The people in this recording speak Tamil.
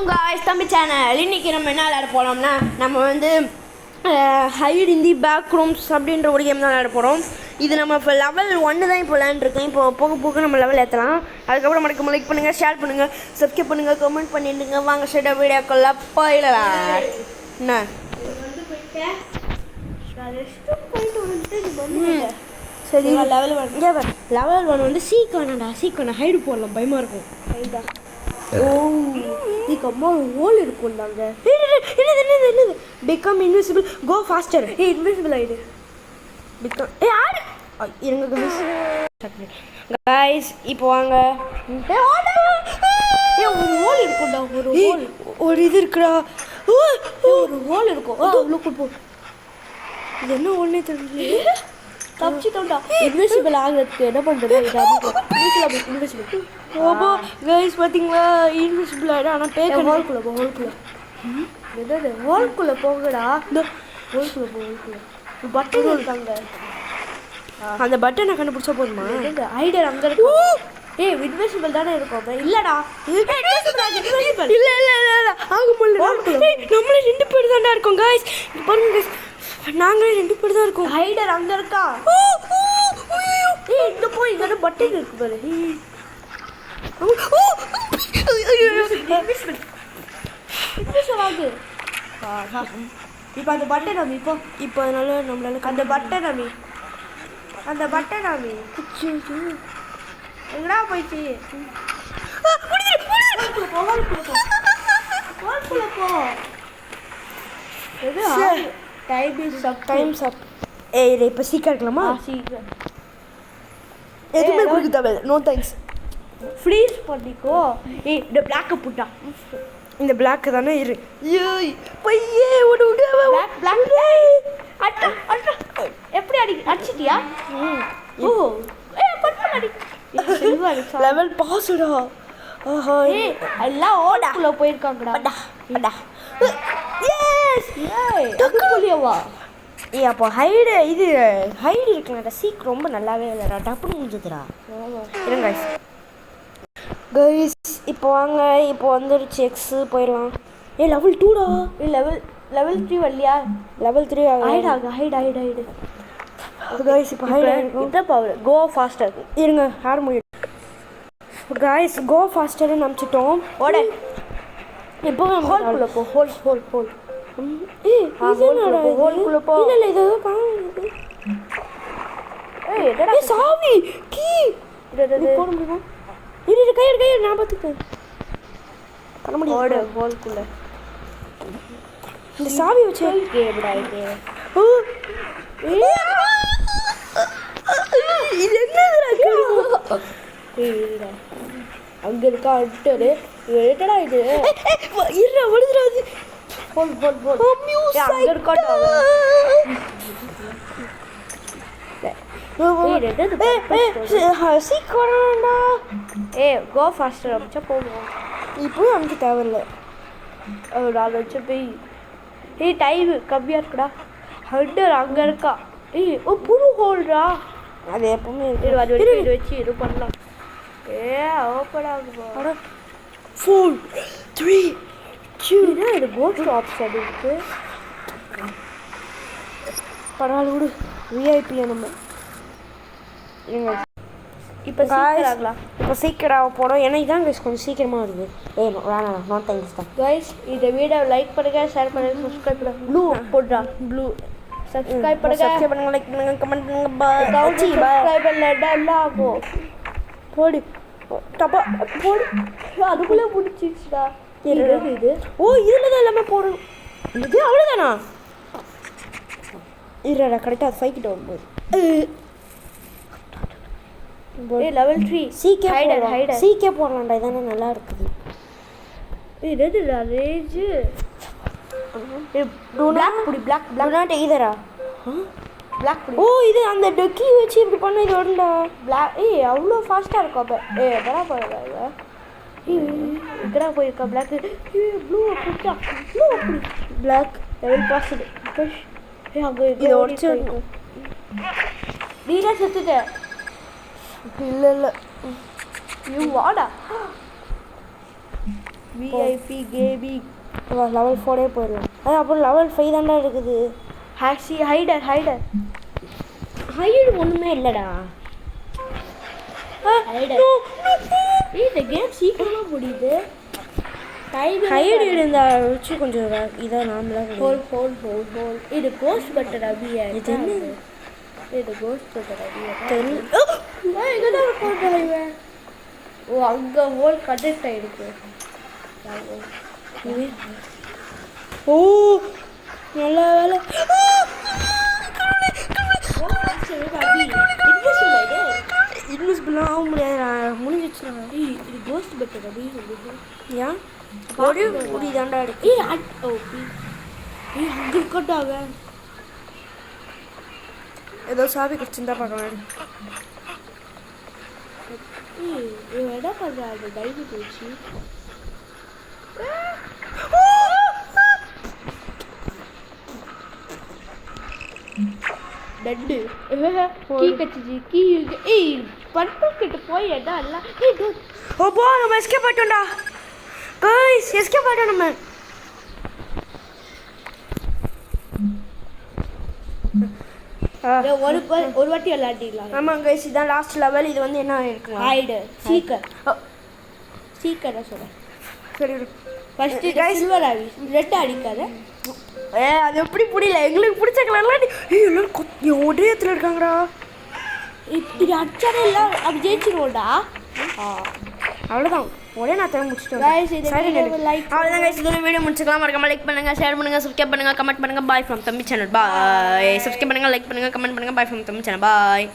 வெல்கம் காய்ஸ் தம்பி சேனல். இன்றைக்கி நம்ம என்ன விளையாட போகிறோம்னா நம்ம வந்து hide in the back rooms அப்படின்ற ஒரு கேம் தான் விளையாட போகிறோம். இது நம்ம இப்போ லெவல் 1 தான் இப்போ விளையாண்டுருக்கோம். இப்போ போக போக நம்ம லெவல் ஏற்றலாம். அதுக்கப்புறம் மறக்காம லைக் பண்ணுங்கள், ஷேர் பண்ணுங்கள், சப்ஸ்கிரைப் பண்ணுங்கள், கமெண்ட் பண்ணிடுங்க. வாங்க ஸ்ட்ரெயிட்டாக வீடியோக்குள்ள போயிடலாம். என்ன சரி லெவல் 1 வந்து சீக்கானடா ஹைடு போடலாம். பயமாக இருக்கும். ஹைடா அம்மா ஹோல் இருக்கும்ல அங்கே. என்னது பிகம் இன்விசிபிள், கோ ஃபாஸ்டர். இன்விசிபிள் ஆயிடு பிகம். ஆடு இருங்க கைஸ். இப்போ வாங்க. ஒரு ஹோல் இருக்கும்டா, ஒரு இது இருக்குடா, ஒரு ஹோல் இருக்கும். லுக்கு போ. இது என்ன ஹோல்னே தெரியல. தப்பிச்சிட்டோம்டா. இன்விசிபிள் ஆகிறதுக்கு என்ன பண்ணுறது? இன்விசிபிள் ஓபோ கைஸ் பார்த்தீங்களா? இன்விசிபிள் ஆகிடும். ஆனால் பேக் ஹோல்குள்ளே எதாவது ஹோல்குள்ளே போகடா. இந்த ஹோல்குள்ளே பட்டன் இருக்காங்க. அந்த பட்டனை கண்டுபிடிச்சா போதுமா? ஐடியா அங்கே இருக்கும். இன்விசிபிள் தானே இருக்கும். இல்லைடா இல்லை ஆக முடியல. நம்மளே 2 பேர் தான்டா இருக்கோம் கைஸ். பாருங்க கைஸ், நாங்களே 2 பேர் தான் இருக்கோம். ஹைடர் அங்கே இருக்கா. இங்கே போய் இங்கே பட்டன் இருக்கு பாரு. இப்போ அந்த பட்டன் அமி இப்போ அதனால நம்மளால அந்த பட்டன் அமி எங்கடா போயிடுச்சு? டைம்ஸ் அப். இப்போ சீக்கிரம் இருக்கலாமா? சீக்கிரம் எதுவுமே கொடுக்க தேவையில்லை. No thanks. ஃப்ரீஸ் பண்ணிக்கோ. இந்த பிளாக்கை போட்டா. இந்த பிளாக்கு தானே இரு. பையே விடு. எப்படி அடிச்சிட்டியா? ஓ லெவல் பாஸ்டா. ஆஹா எல்லாம் ஓடாக்குள்ள போயிருக்காங்கடா. அப்போ ஹைடு இருக்குங்கடா. சீக் ரொம்ப நல்லாவே இல்லைடா. டப்புன்னு முடிஞ்சதுடா. இருங்க கைஸ், இப்போ வாங்க. இப்போ வந்துருச்சு எக்ஸு. போயிடலாம். லெவல் 2டா. லெவல் 3 வரலையா? Level 3 hide guys. இப்போ ஹைடு இந்த பவர் கோ ஃபாஸ்டர். இருங்க ஹேர் முடியும் கைஸ். கோ ஃபாஸ்டர்னு நம்பிச்சிட்டோம். ஓட இப்போ ஹோல்குள்ளே போ. ஹோல் ஹோல்குள்ளே போ. இல்லை இது காணுது. சாவி கீ போட முடியுமா? இரு கையெடு நான் பார்த்துக்கிறேன். பண்ண முடியும். ஹோல்குள்ளே இந்த சாவி வச்சு எப்படா இது? இது என்னதுடா? அங்கே இருக்கா அட்டரு. எட்டடா இது? இருடா விழுதுடாது. ஹோல் அங்கே இருக்காட்டா. சீக்கிரம்டா. கோ ஃபாஸ்டர் அமிச்சா போடுவோம். இப்போவும் அமிக்க தேவையில்லை. அதை வச்சு போய் டைமு கம்மியாக இருக்குடா. ஹண்டர் அங்கே இருக்கா. புது ஹோல்டா. அது எப்பவுமே இது வச்சு இது பண்ணலாம். ஓப்பன் ஆகுமா? 4 3 2 இது கோஸ்ட் ஆப்ஷன் இருக்கு. பரவாயில்ல விடு. விஐபியை நம்ம இப்போ சீக்கிரம் போடும். ஏன்னா இதான் கைஸ் கொஞ்சம் சீக்கிரமாக வருது. வேணாம் நோ தேங்க்ஸ் தான் கைஸ். இந்த வீடியோ லைக் பண்ணுங்க, ஷேர் பண்ணுங்க, சப்ஸ்கிரைப் பண்ணுங்க. ப்ளூ போடுறா. ப்ளூ சப்ஸ்கிரைப் பண்ணுங்க, லைக் பண்ணுங்க, கமெண்ட் பண்ணுங்க. சப்ஸ்கிரைப் பண்ணலடா போ போடு டப்பா போடு. அதுக்குள்ளே பிடிச்சிடுச்சுடா. இது இதில் தான் எல்லாமே போடணும். இது அவ்வளோதானா? இருடா கரெக்டாக அது 5 கிட்ட வரும்போது லெவல் 3 சீக்கே போடலாம்டா. இதானே நல்லா இருக்குது. இதுடா ரேஜ் பிளாக் இதரா பிளாக். இது அந்த டக்கி வச்சு இப்படி பண்ண இது வரும்டா. பிளாக் அவ்வளோ ஃபாஸ்ட்டாக இருக்கும். அப்போ எதனா போயிருக்கா? எங்கடா போயிருக்கா பிளாக்? ப்ளூ அப்படிட்டா. ப்ளூ அப்படி பிளாக் லெவல் பாஸ்டு. அங்கே இதை உடச்சு நீதான் செத்துட்ட. இல்லை வாடா. VIP gaming. லெவல் 4 போயிடலாம். அப்புறம் லெவல் 5 தான்டா இருக்குது. ஹைடர் ஹைடு ஒன்றுமே இல்லைடா. இந்த கேம் சீக்கிரமாக முடியுது. ஹைடு இருந்தா வச்சு கொஞ்சம் இதாக நார்மலாக ஹோல் இது கோஸ்ட் பட்டர் அபியா. இது என்ன? இது கோஸ்ட் பட்டர் அபியா தெரியல. எங்கதான் போட்டேன் இவன். ஓ அங்கே ஹோல் கனெக்ட் ஆகிருக்கு. ஓ நல்ல வேலை. இன்விசிபிளாக ஆக முடியாது. நான் முடிஞ்சிச்சுனா இது கோஸ்ட் பட்டர் அபி. ஏன் ஒரே முடி தாண்டா இருக்கு. அங்கே இருக்கட்டாங்க. ஏதோ சாவி கிடச்சிருந்தா பார்க்கலாம். இவன் என்ன பண்ணுறாங்க டைரி போச்சு. டட்டு கீ கச்சிச்சு கீ. ஏய் பர்பிள் கிட்ட போய் என்ன எல்லாம். ஓ போ நம்ம எஸ்கேப் ஆயிட்டோம்டா. கைஸ் எஸ்கேப் ஆயிட்டோம் நம்ம. ஒரு வாட்டி விளையாடிடலாம். ஆமாம் கைஸ் இதான் லாஸ்ட் லெவல். இது வந்து என்ன இருக்குங்களா? ஹைடு சீக்கிரம் சொல்கிறேன். சரி ஃபஸ்ட்டு சில்வர் ஆவி ரெட் அடிக்காத. அது எப்படி புரியல. எங்களுக்கு பிடிச்ச கலர்லாம் எல்லாரும் ஒரே இடத்துல இருக்காங்கடா. இப்படி அடிச்சாலே எல்லாம் அப்படி ஜெயிச்சிருவோம்டா. அவ்வளோதான் ஒரே நான் தேவை முடிச்சிட்டேன். அவ்வளோதான் கைஸ் இதோட வீடியோ முடிச்சுக்கலாம். மறக்காம லைக் பண்ணுங்கள், ஷேர் பண்ணுங்கள், சப்ஸ்கிரைப் பண்ணுங்கள், கமெண்ட் பண்ணுங்கள். பாய் ஃப்ரம் தம்பி சேனல். பாய். சப்ஸ்கிரைப் பண்ணுங்கள், லைக் பண்ணுங்கள், கமெண்ட் பண்ணுங்கள். பாய் ஃப்ரம் தம்பி சேனல். பாய்.